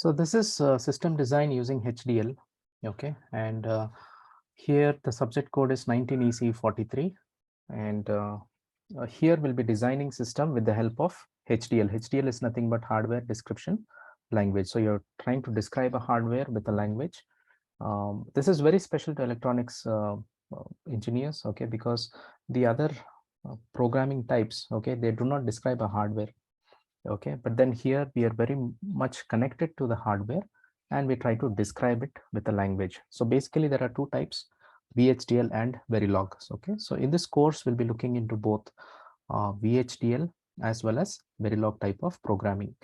So this is system design using HDL, okay, and here the subject code is 19EC43, and here we'll be designing system with the help of HDL. HDL is nothing but hardware description language. So you're trying to describe a hardware with a language. This is very special to electronics engineers, okay, because the other programming types, okay, they do not describe a hardware. Okay, but then here we are very much connected to the hardware and we try to describe it with a language. So basically there are two types, VHDL and Verilog. Okay, so in this course we'll be looking into both VHDL as well as Verilog type of programming.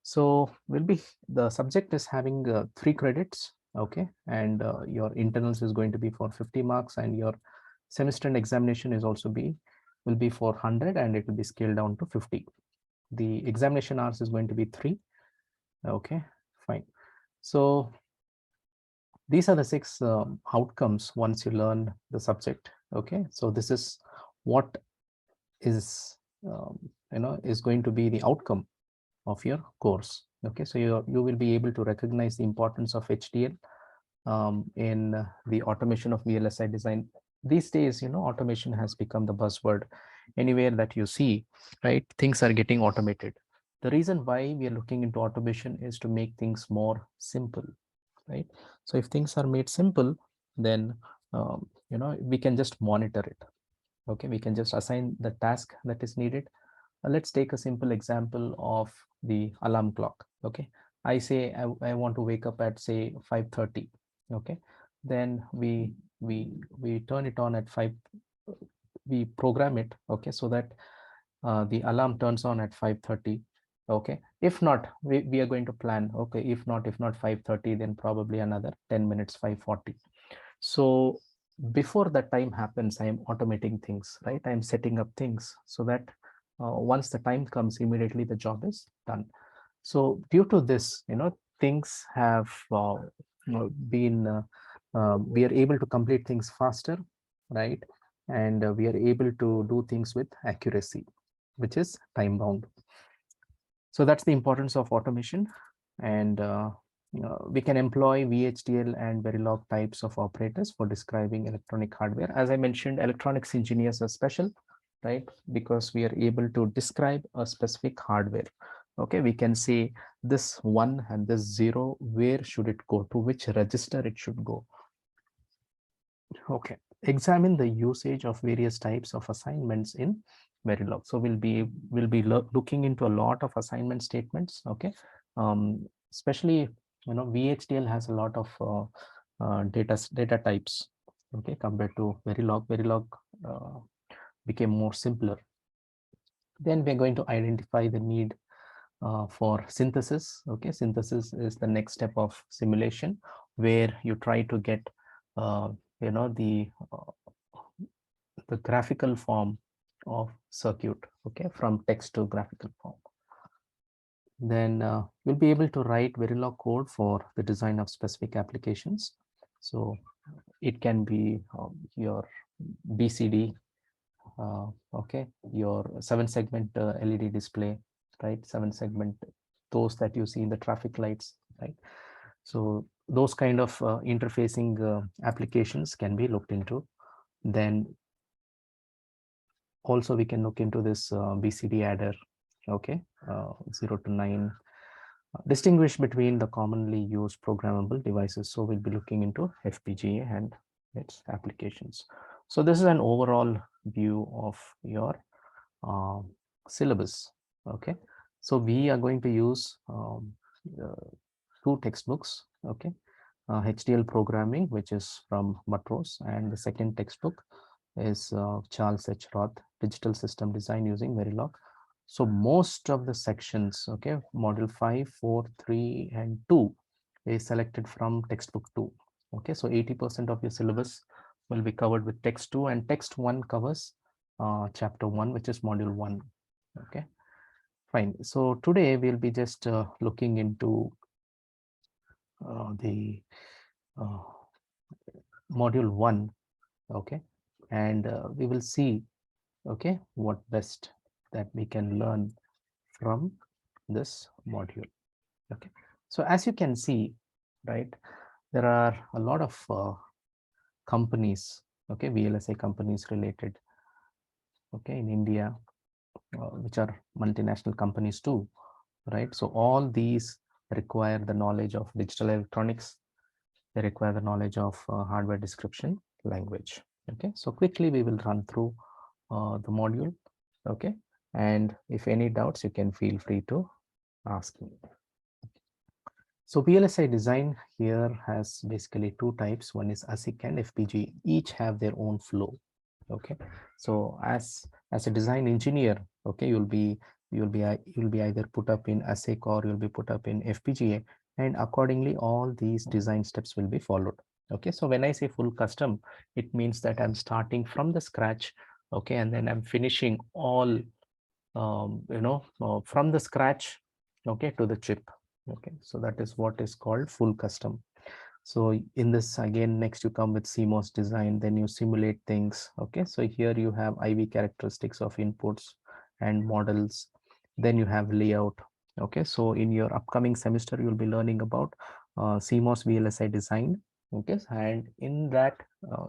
So the subject is having 3 credits, okay, and your internals is going to be for 50 marks, and your semester and examination is also will be for 100, and it will be scaled down to 50. The examination hours is going to be 3. Okay, fine. So these are the 6 outcomes once you learn the subject. Okay, so this is what is is going to be the outcome of your course. Okay, so you will be able to recognize the importance of HDL in the automation of VLSI design. These days, automation has become the buzzword. Anywhere that you see, right, things are getting automated. The reason why we are looking into automation is to make things more simple, right? So if things are made simple, then we can just monitor it. Okay, we can just assign the task that is needed. Let's take a simple example of the alarm clock. Okay, I say I want to wake up at say 5:30. Okay, then we turn it on at 5. We program it, okay, so that the alarm turns on at 5:30. Okay, if not, we are going to plan, okay, if not 5:30, then probably another 10 minutes, 5:40. So before that time happens, I am automating things, right? I am setting up things so that once the time comes, immediately the job is done. So due to this, things have been we are able to complete things faster, right? And we are able to do things with accuracy, which is time bound. So that's the importance of automation. And we can employ VHDL and Verilog types of operators for describing electronic hardware. As I mentioned, electronics engineers are special, right? Because we are able to describe a specific hardware. Okay, we can say this 1 and this 0, where should it go, to which register it should go. Okay, examine the usage of various types of assignments in Verilog. So we'll be looking into a lot of assignment statements. Okay, especially VHDL has a lot of data types. Okay, compared to Verilog. Verilog became more simpler. Then we're going to identify the need for synthesis. Okay, synthesis is the next step of simulation, where you try to get the graphical form of circuit, okay, from text to graphical form. Then you'll be able to write Verilog code for the design of specific applications. So it can be your BCD, okay, your 7-segment LED display, right? 7-segment, those that you see in the traffic lights, right? So those kind of interfacing applications can be looked into. Then also we can look into this BCD adder, okay, 0 to 9, distinguish between the commonly used programmable devices. So we'll be looking into FPGA and its applications. So this is an overall view of your syllabus. Okay, so we are going to use 2 textbooks. Okay, HDL programming, which is from Matros, and the second textbook is Charles H. Roth, digital system design using Verilog. So most of the sections, okay, module 5, 4, 3, and 2 is selected from textbook 2. Okay, so 80% of your syllabus will be covered with text 2, and text 1 covers chapter 1, which is module 1. Okay, fine. So today we'll be just looking into the module 1. Okay, and we will see, okay, what best that we can learn from this module. Okay, So as you can see, right, there are a lot of companies, okay, VLSI companies related, okay, in India, which are multinational companies too, right? So all these require the knowledge of digital electronics. They require the knowledge of hardware description language. Okay, so quickly we will run through the module. Okay, and if any doubts, you can feel free to ask me. So VLSI design here has basically two types. One is ASIC and FPGA. Each have their own flow. Okay, so as a design engineer, okay, you'll be either put up in ASIC or you'll be put up in FPGA, and accordingly all these design steps will be followed. Okay, so when I say full custom, it means that I'm starting from the scratch, okay, and then I'm finishing all from the scratch, okay, to the chip. Okay, so that is what is called full custom. So in this, again, next you come with CMOS design, then you simulate things. Okay, so here you have IV characteristics of inputs and models, then you have layout. Okay, so in your upcoming semester you'll be learning about CMOS VLSI design. Okay, and in that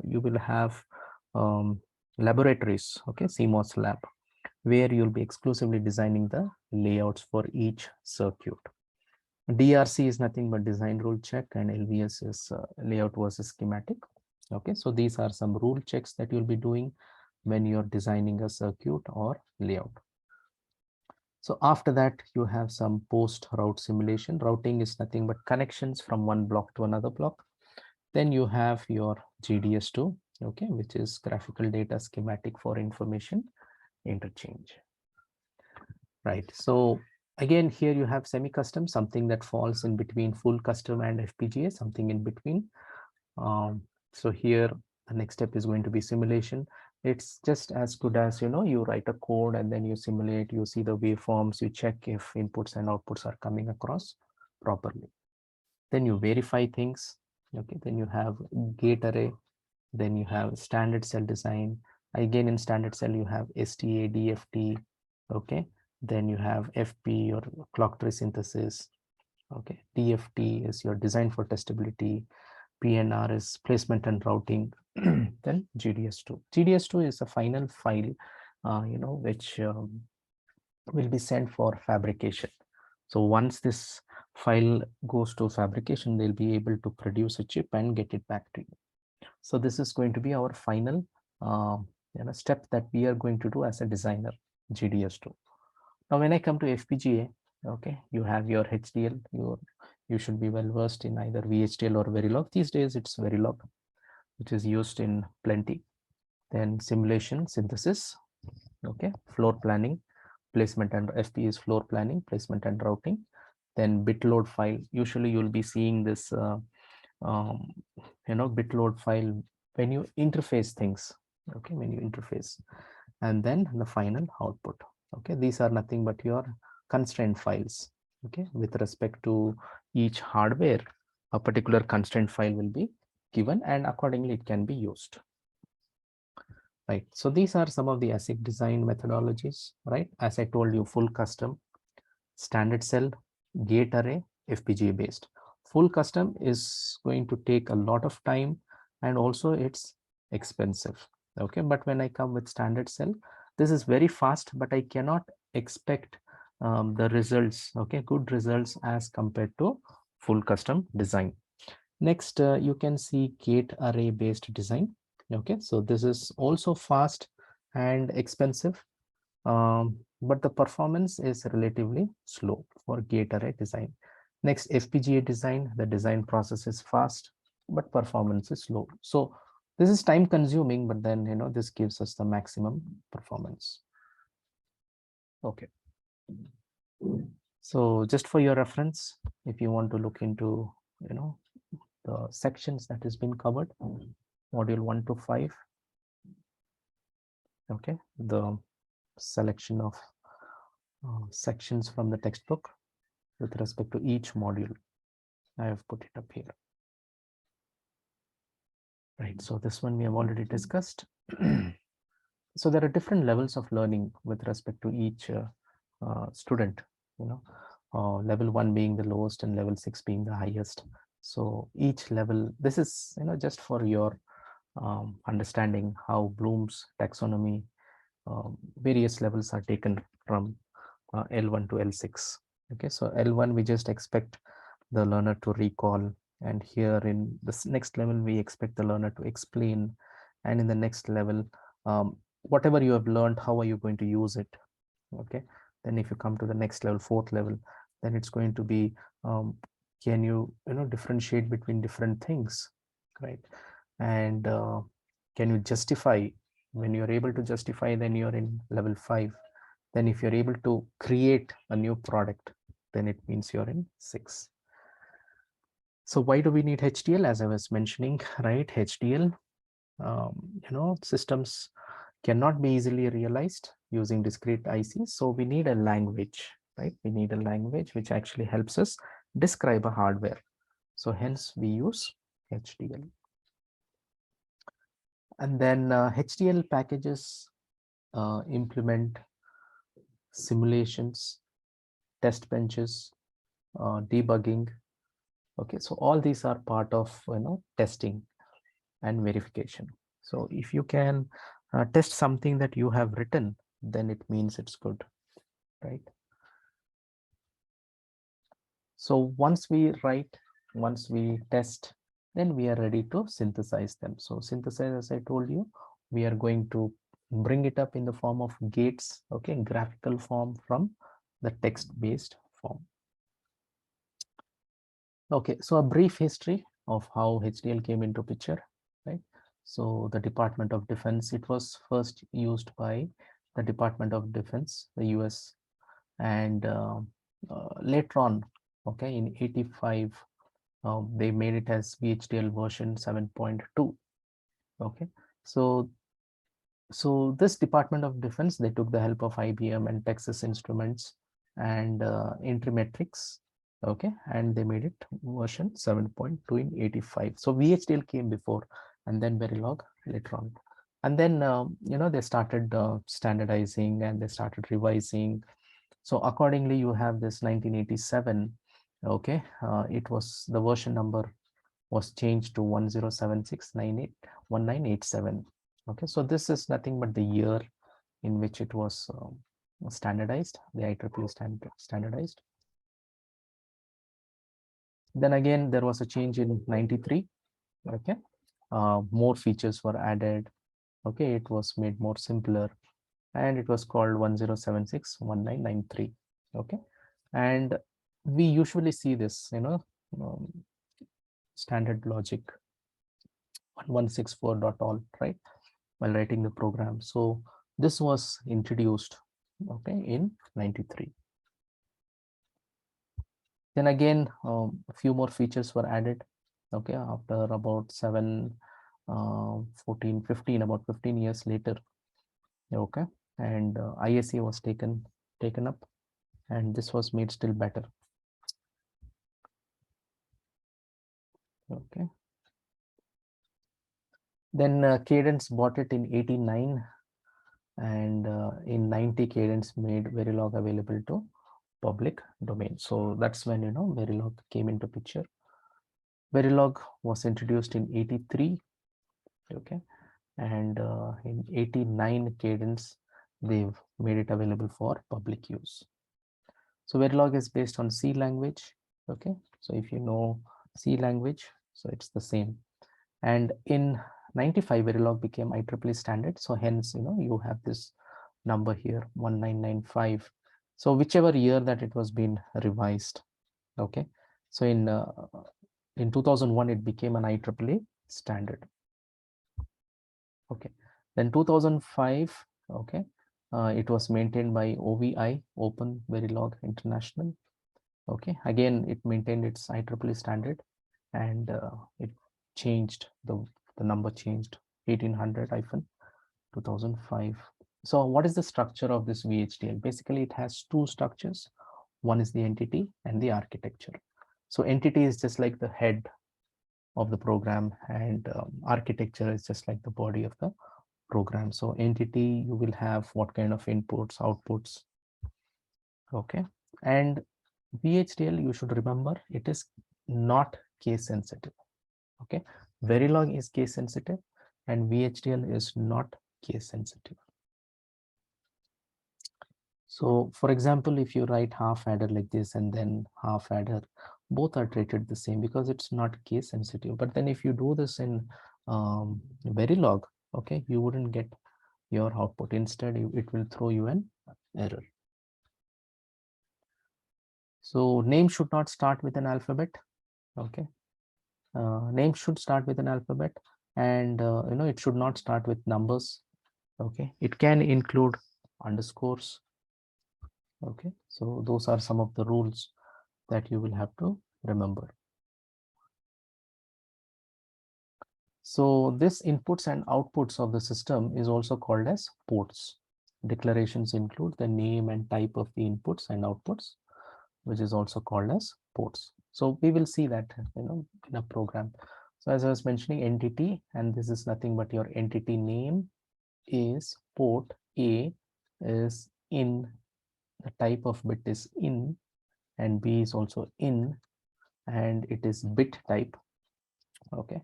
you will have laboratories, okay, CMOS lab, where you'll be exclusively designing the layouts for each circuit. DRC is nothing but design rule check, and LVS is layout versus schematic. Okay, so these are some rule checks that you'll be doing when you're designing a circuit or layout. So after that, you have some post route simulation. Routing is nothing but connections from one block to another block. Then you have your GDS2, okay, which is graphical data schematic for information interchange. Right, so again, here you have semi-custom, something that falls in between full custom and FPGA, something in between. So here the next step is going to be simulation. It's just as good as, you write a code and then you simulate, you see the waveforms, you check if inputs and outputs are coming across properly. Then you verify things. Okay, then you have gate array, then you have standard cell design. Again, in standard cell you have STA, DFT. Okay, then you have FP or clock tree synthesis. Okay, DFT is your design for testability. PNR is placement and routing. Then GDS2. GDS2 is a final file, which will be sent for fabrication. So once this file goes to fabrication, they'll be able to produce a chip and get it back to you. So this is going to be our final step that we are going to do as a designer, GDS2. Now, when I come to FPGA, okay, you have your HDL. You should be well versed in either VHDL or Verilog. These days, it's Verilog, which is used in plenty. Then simulation, synthesis, okay, floor planning, placement, and FP is floor planning, placement, and routing. Then bit load file. Usually, you'll be seeing this, bit load file when you interface things. Okay, when you interface, and then the final output. Okay, these are nothing but your constraint files. Okay, with respect to each hardware, a particular constraint file will be given, and accordingly it can be used. Right, so these are some of the ASIC design methodologies. Right, as I told you, full custom, standard cell, gate array, FPGA based. Full custom is going to take a lot of time, and also it's expensive. Okay, but when I come with standard cell, this is very fast, but I cannot expect the results, okay, good results as compared to full custom design. Next, you can see gate array based design. Okay, so this is also fast and expensive, but the performance is relatively slow for gate array design. Next, FPGA design, the design process is fast, but performance is slow. So this is time consuming, but then, this gives us the maximum performance. Okay. So just for your reference, if you want to look into, the sections that has been covered, module 1 to 5. Okay, the selection of sections from the textbook with respect to each module. I have put it up here. Right, so this one we have already discussed. So there are different levels of learning with respect to each student. level 1 being the lowest and level 6 being the highest. So each level, this is just for your understanding how Bloom's taxonomy, various levels are taken from L1 to L6. Okay, so L1 we just expect the learner to recall, and here in this next level we expect the learner to explain, and in the next level, whatever you have learned, how are you going to use it? Okay, then if you come to the next level, fourth level, then it's going to be can you differentiate between different things, right? And can you justify? When you're able to justify, then you're in level 5. Then if you're able to create a new product, then it means you're in 6. So why do we need HDL? As I was mentioning, right, HDL, systems cannot be easily realized using discrete ICs. So we need a language, right? We need a language which actually helps us describe a hardware. So hence we use HDL. And then HDL packages implement simulations, test benches, debugging. Okay, so all these are part of testing and verification. So if you can test something that you have written, then it means it's good, right? So once we write, once we test, then we are ready to synthesize them. So synthesize, as I told you, we are going to bring it up in the form of gates, okay, graphical form from the text-based form. Okay, so a brief history of how HDL came into picture, right? So the Department of Defense, it was first used by the Department of Defense, the US, and later on, okay, in 85, they made it as VHDL version 7.2. Okay, so this Department of Defense, they took the help of IBM and Texas Instruments and Intrimetrics, okay, and they made it version 7.2 in 85. So VHDL came before, and then Verilog later on. And then they started standardizing, and they started revising. So accordingly, you have this 1987. Okay, it was the version number was changed to 1076981987. Okay, so this is nothing but the year in which it was standardized, the IEEE standardized. Then again, there was a change in 93. Okay, more features were added. Okay, it was made more simpler, and it was called 10761993. Okay, and we usually see this, standard logic 1164.all, right, while writing the program. So this was introduced, okay, in 93. Then again, a few more features were added, okay, after about 14, 15, about 15 years later. Okay, and ISA was taken up, and this was made still better. Okay, then Cadence bought it in 89, and in 90 Cadence made Verilog available to public domain. So that's when Verilog came into picture. Verilog was introduced in 83. Okay, and in 89 Cadence they've made it available for public use. So Verilog is based on C language. Okay, so if you know C language, so it's the same. And in 95 Verilog became IEEE standard, so hence you have this number here 1995. So whichever year that it was being revised. Okay, so in 2001 it became an IEEE standard. Okay, then 2005, okay, it was maintained by OVI, Open Verilog International. Okay, again it maintained its IEEE standard, and it changed, the number changed, 1800-2005. So what is the structure of this VHDL? Basically it has two structures. One is the entity and the architecture. So entity is just like the head of the program, and architecture is just like the body of the program. So entity, you will have what kind of inputs, outputs. Okay, and VHDL, you should remember, it is not case sensitive. Okay, Verilog is case sensitive and VHDL is not case sensitive. So for example, if you write half adder like this and then half adder, both are treated the same because it's not case sensitive. But then if you do this in Verilog, okay, you wouldn't get your output. Instead, it will throw you an error. So name should not start with an alphabet. Okay, name should start with an alphabet, and it should not start with numbers. Okay, it can include underscores. Okay, so those are some of the rules that you will have to remember. So this inputs and outputs of the system is also called as ports. Declarations include the name and type of the inputs and outputs, which is also called as ports. So we will see that in a program. So as I was mentioning, entity, and this is nothing but your entity name is port A is in, the type of bit is in, and B is also in, and it is bit type. Okay,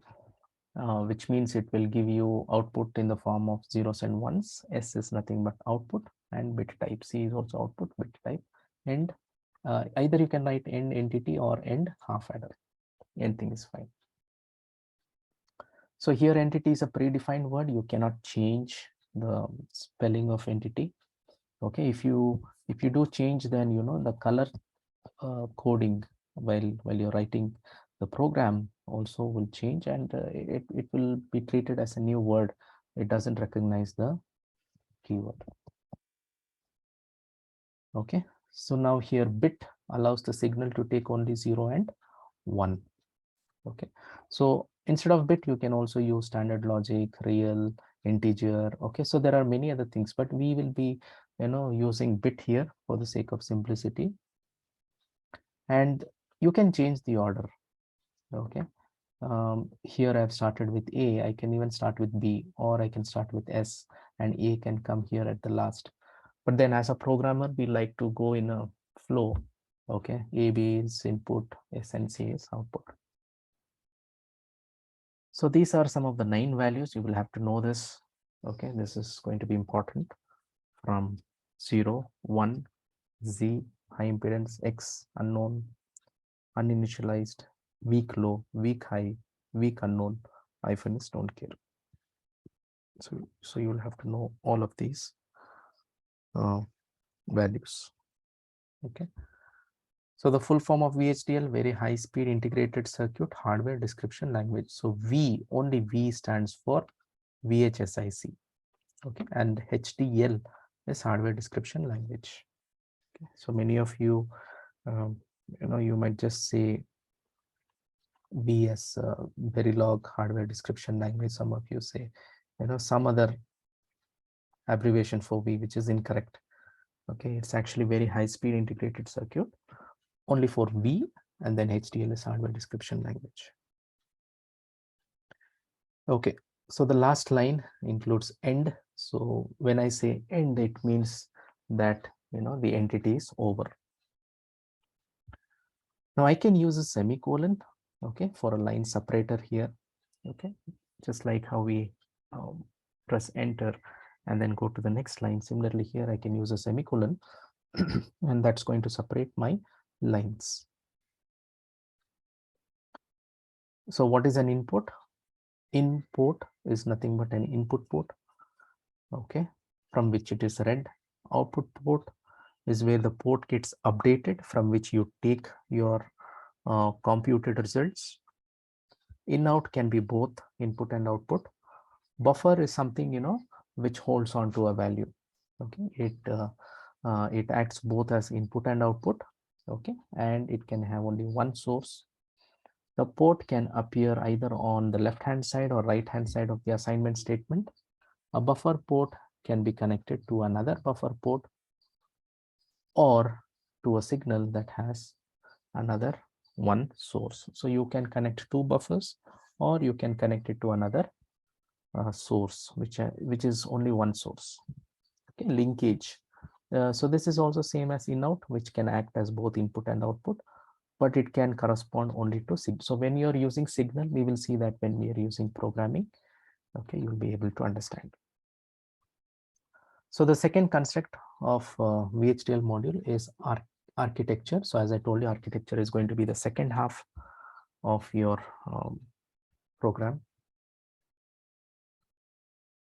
which means it will give you output in the form of zeros and ones. S is nothing but output, and bit type. C is also output, bit type. And either you can write end entity or end half adder. Anything is fine. So here entity is a predefined word. You cannot change the spelling of entity. Okay, if you do change, then the color coding while you're writing the program also will change, and it will be treated as a new word. It doesn't recognize the keyword. Okay, so now here bit allows the signal to take only 0 and 1. Okay, so instead of bit you can also use standard logic, real, integer. Okay, so there are many other things, but we will be using bit here for the sake of simplicity. And you can change the order. Okay, here I've started with A, I can even start with B, or I can start with S, and A can come here at the last. But then as a programmer, we like to go in a flow. Okay, A, B is input, S and C is output. So these are some of the 9 values. You will have to know this. Okay, this is going to be important. From 0, 1, Z, high impedance, X, unknown, uninitialized, weak low, weak high, weak unknown, hyphen is don't care. So you will have to know all of these values. Okay. So the full form of VHDL, very high speed integrated circuit hardware description language. So V, only V stands for VHSIC. Okay, and HDL is hardware description language. Okay. So many of you, you might just say V as Verilog hardware description language. Some of you say, some other abbreviation for V, which is incorrect. Okay, it's actually very high speed integrated circuit only for V, and then HDL is hardware description language. Okay, so the last line includes end. So when I say end, it means that the entity is over. Now I can use a semicolon, okay, for a line separator here. Okay, just like how we press enter and then go to the next line. Similarly here I can use a semicolon and that's going to separate my lines. So what is an input? Input is nothing but an input port, okay, from which it is read. Output port is where the port gets updated, from which you take your computed results. In out can be both input and output. Buffer is something which holds on to a value. Okay, it acts both as input and output. Okay, and it can have only one source. The port can appear either on the left hand side or right hand side of the assignment statement. A buffer port can be connected to another buffer port or to a signal that has another one source. So you can connect 2 buffers, or you can connect it to another source, which is only one source. Okay, linkage. So this is also same as in-out, which can act as both input and output, but it can correspond only to signal. So when you're using signal, we will see that when we are using programming, okay, you'll be able to understand. So the second construct of VHDL module is architecture. So as I told you, architecture is going to be the second half of your program.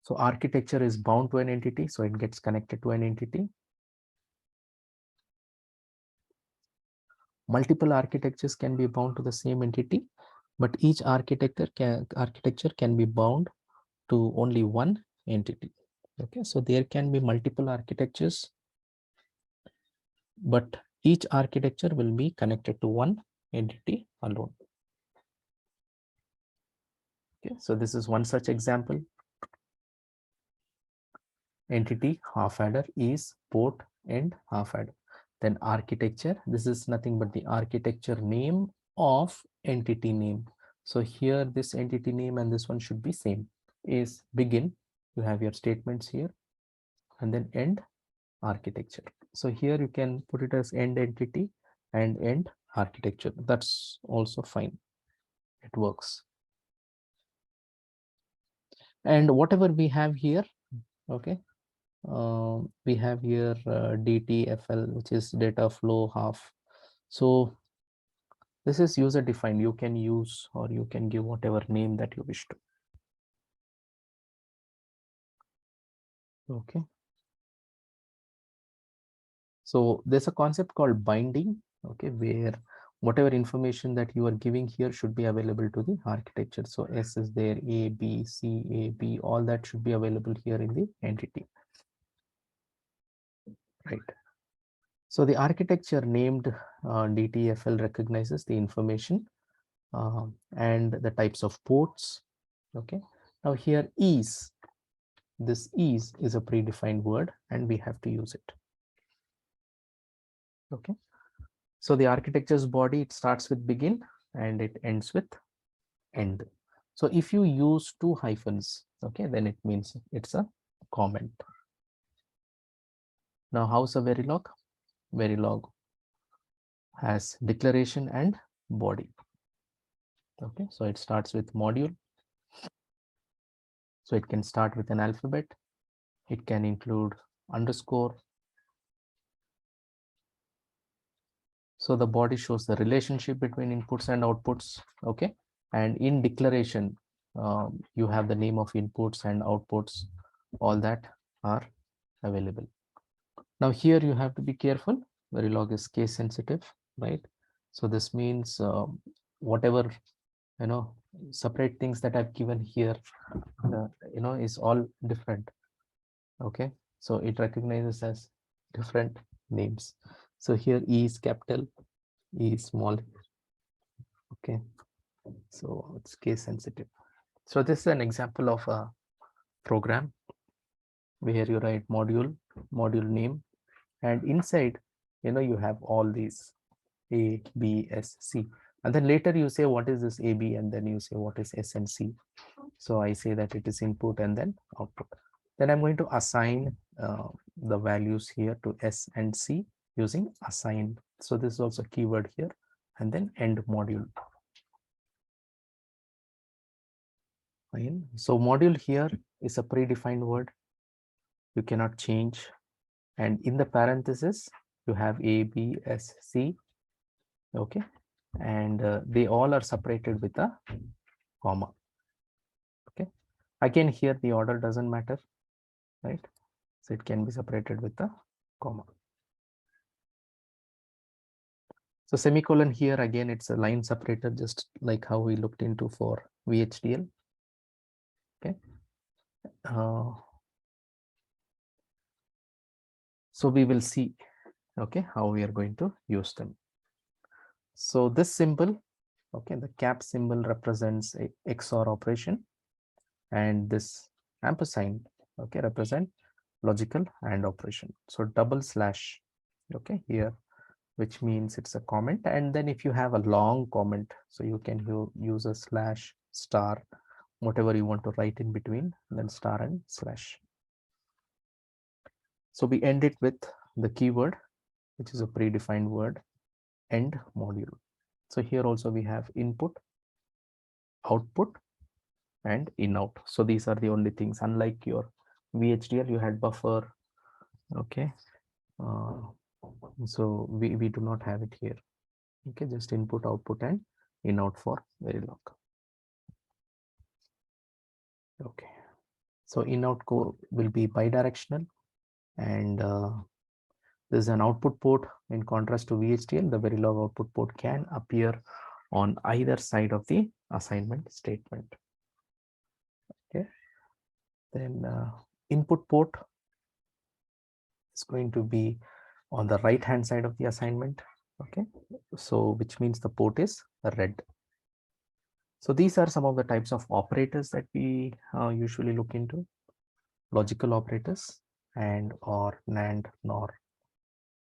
So architecture is bound to an entity, so it gets connected to an entity. Multiple architectures can be bound to the same entity, but each architecture can be bound to only one entity. Okay, so there can be multiple architectures, but each architecture will be connected to one entity alone. Okay, so this is one such example. Entity half adder is port and half adder. Then architecture, this is nothing but the architecture name of entity name. So here this entity name and this one should be same. Is begin, you have your statements here, and then end architecture. So here you can put it as end entity and end architecture. That's also fine. It works. And whatever we have here, okay, we have here DTFL, which is data flow half. So this is user defined. You can use or you can give whatever name that you wish to. Okay. So there's a concept called binding, okay, where whatever information that you are giving here should be available to the architecture. So S is there, A, B, C, A, B, all that should be available here in the entity. Right. So the architecture named DTFL recognizes the information and the types of ports. Okay. Now here is, this is a predefined word and we have to use it. Okay. So the architecture's body, it starts with begin and it ends with end. So if you use two hyphens, okay, then it means it's a comment. Now how's a Verilog? Verilog has declaration and body. Okay, so it starts with module. So it can start with an alphabet. It can include underscore. So the body shows the relationship between inputs and outputs. Okay, and in declaration, you have the name of inputs and outputs. All that are available. Now here you have to be careful. Verilog is case sensitive, right? So this means whatever, you know, separate things that I've given here, you know, is all different. Okay, so it recognizes as different names. So here E is capital, E is small. Okay, so it's case sensitive. So this is an example of a program where you write module name, and inside, you know, you have all these A, B, S, C, and then later you say what is this A, B, and then you say what is S and C. So I say that it is input and then output. Then I'm going to assign the values here to S and C using assign. So this is also keyword here, and then end module. Fine. So module here is a predefined word. You cannot change. And in the parenthesis, you have A, B, S, C. Okay. And they all are separated with a comma. Okay. Again, here the order doesn't matter, right? So it can be separated with a comma. So semicolon here, again, it's a line separator, just like how we looked into for VHDL. Okay. So we will see, okay, how we are going to use them. So this symbol, okay, the cap symbol represents a XOR operation, and this ampersand, okay, represent logical AND operation. So double slash, okay, here, which means it's a comment. And then if you have a long comment, so you can use a slash, star, whatever you want to write in between, then star and slash. So we end it with the keyword, which is a predefined word, end module. So here also we have input, output, and in-out. So these are the only things. Unlike your VHDL, you had buffer. Okay. So we do not have it here. Okay, just input, output, and in-out for Verilog. Okay. So in-out will be bidirectional, and this is an output port. In contrast to VHDL, the Verilog output port can appear on either side of the assignment statement. Okay. Then input port is going to be on the right hand side of the assignment. Okay, so which means the port is red. So these are some of the types of operators that we usually look into: logical operators, and, or, NAND, NOR,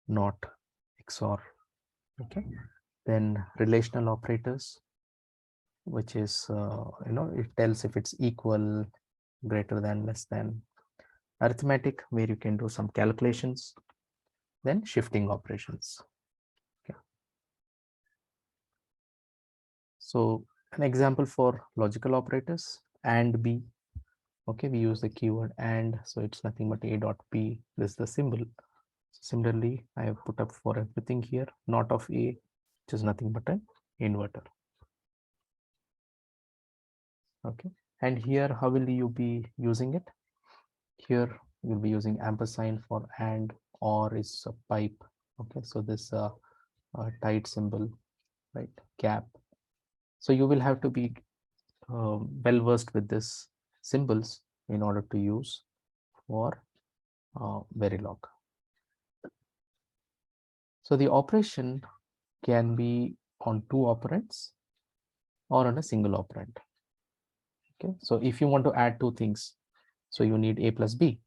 NOT, XOR. Okay, then relational operators, which is it tells if it's equal, greater than, less than. Arithmetic, where you can do some calculations. Then shifting operations. Okay. So an example for logical operators: and B. Okay, we use the keyword and, so it's nothing but A dot B. This is the symbol. Similarly, I have put up for everything here not of A, which is nothing but an inverter. Okay, and here how will you be using it? Here you'll be using ampersand for and, or is a pipe. Okay, so this tight symbol, right, cap. So you will have to be well versed with this symbols in order to use for Verilog. So the operation can be on two operands or on a single operand. Okay, so if you want to add two things, so you need A plus B.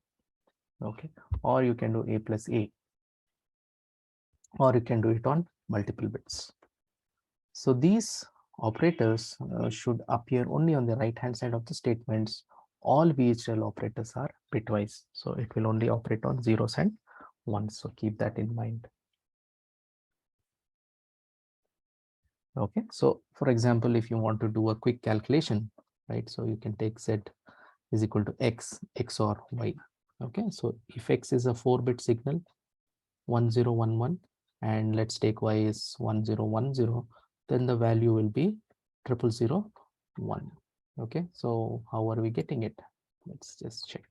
Okay, or you can do A plus A, or you can do it on multiple bits. So these operators should appear only on the right hand side of the statements. All VHDL operators are bitwise, so it will only operate on zeros and ones. So keep that in mind. Okay, so for example, if you want to do a quick calculation, right, so you can take Z is equal to X XOR Y. Okay, so if X is a 4-bit signal, 1011, and let's take Y is 1010, then the value will be 0001. Okay, so how are we getting it? Let's just check.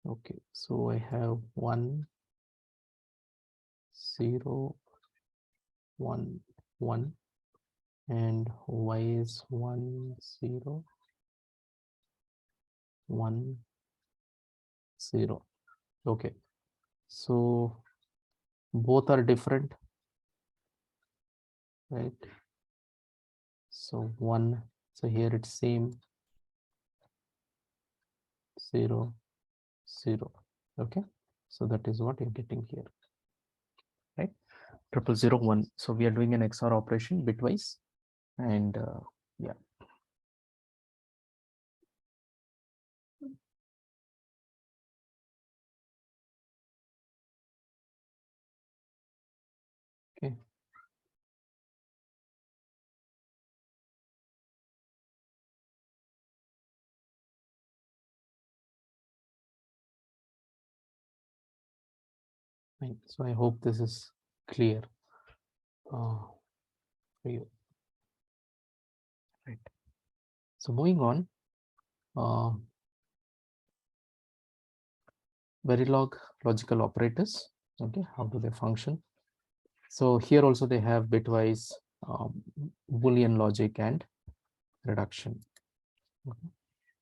Okay, so I have 1 0 1 1, and Y is 1 0 1 0. Okay, so both are different, right? So 1, so here it's same, 0 0. Okay, so that is what you're getting here, right? 0001. So we are doing an XOR operation bitwise, and yeah. Okay. Right. So I hope this is clear for you. Right. So moving on, Verilog logical operators. Okay, how do they function? So here also they have bitwise Boolean logic and reduction. Okay.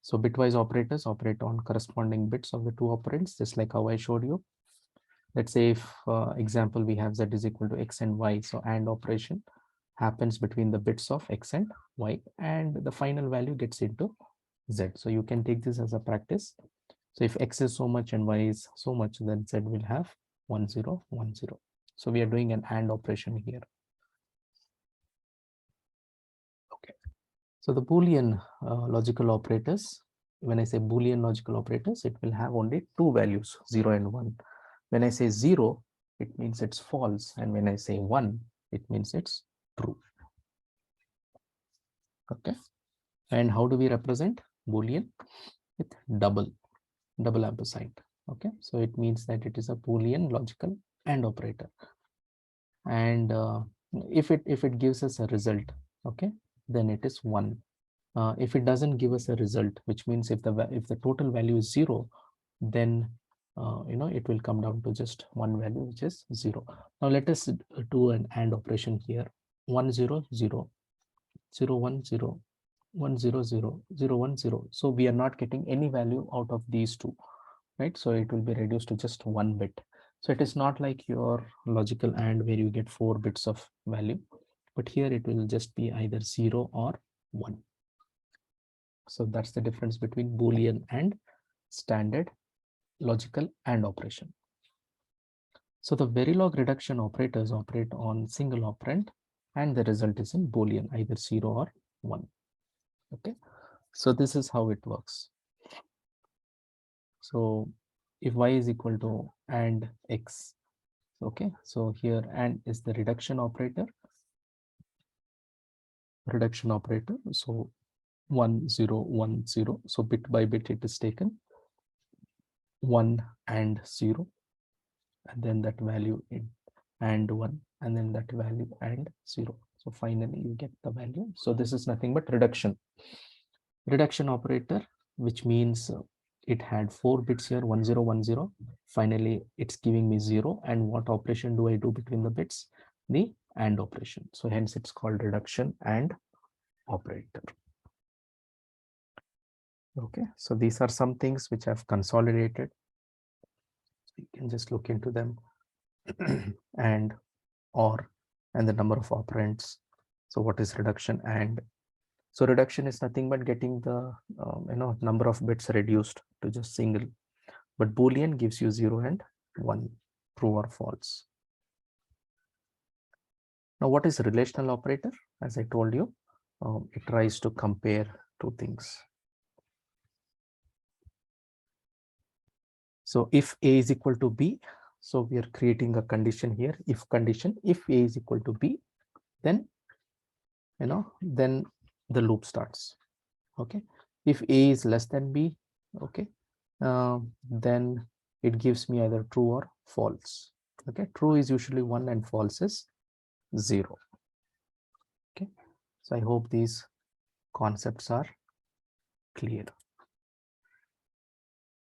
So bitwise operators operate on corresponding bits of the two operands, just like how I showed you. Let's say if example we have Z is equal to X and Y, so AND operation happens between the bits of X and Y, and the final value gets into Z. So you can take this as a practice. So if X is so much and Y is so much, then Z will have 1 0 1 0. So we are doing an AND operation here. Okay. So the Boolean logical operators when I say Boolean logical operators, it will have only two values, 0 and 1. When I say 0, it means it's false, and when I say 1, it means it's true. Okay. And how do we represent Boolean? With double ampersand. Okay, so it means that it is a Boolean logical AND operator. And if it gives us a result, okay, then it is 1. If it doesn't give us a result, which means if the total value is 0, then it will come down to just one value, which is 0. Now let us do an AND operation here. 1 0 0 0 1 0 1 0 0 0 1 0. So we are not getting any value out of these two, right? So it will be reduced to just 1 bit. So it is not like your logical AND where you get 4 bits of value, but here it will just be either 0 or 1. So that's the difference between Boolean and standard logical AND operation. So the Verilog reduction operators operate on single operand, and the result is in Boolean, either 0 or 1. Okay, so this is how it works. So if y is equal to and x, okay, so here and is the reduction operator. So 1 0 1 0. So bit by bit it is taken 1 and 0, and then that value in and 1, and then that value and 0. So finally you get the value. So this is nothing but reduction operator, which means it had 4 bits here, 1 0 1 0. Finally it's giving me 0, and what operation do I do between the bits? The AND operation. So hence it's called reduction AND operator. Okay, so these are some things which I've consolidated. You can just look into them. And or and the number of operands. So what is reduction? And so reduction is nothing but getting the number of bits reduced to just single, but Boolean gives you 0 and 1, true or false. Now what is relational operator? As I told you, it tries to compare two things. So if A is equal to B, so we are creating a condition here, if condition, if A is equal to B, then then the loop starts. Okay, if A is less than B, okay, then it gives me either true or false. Okay, true is usually 1 and false is 0. Okay, so I hope these concepts are clear.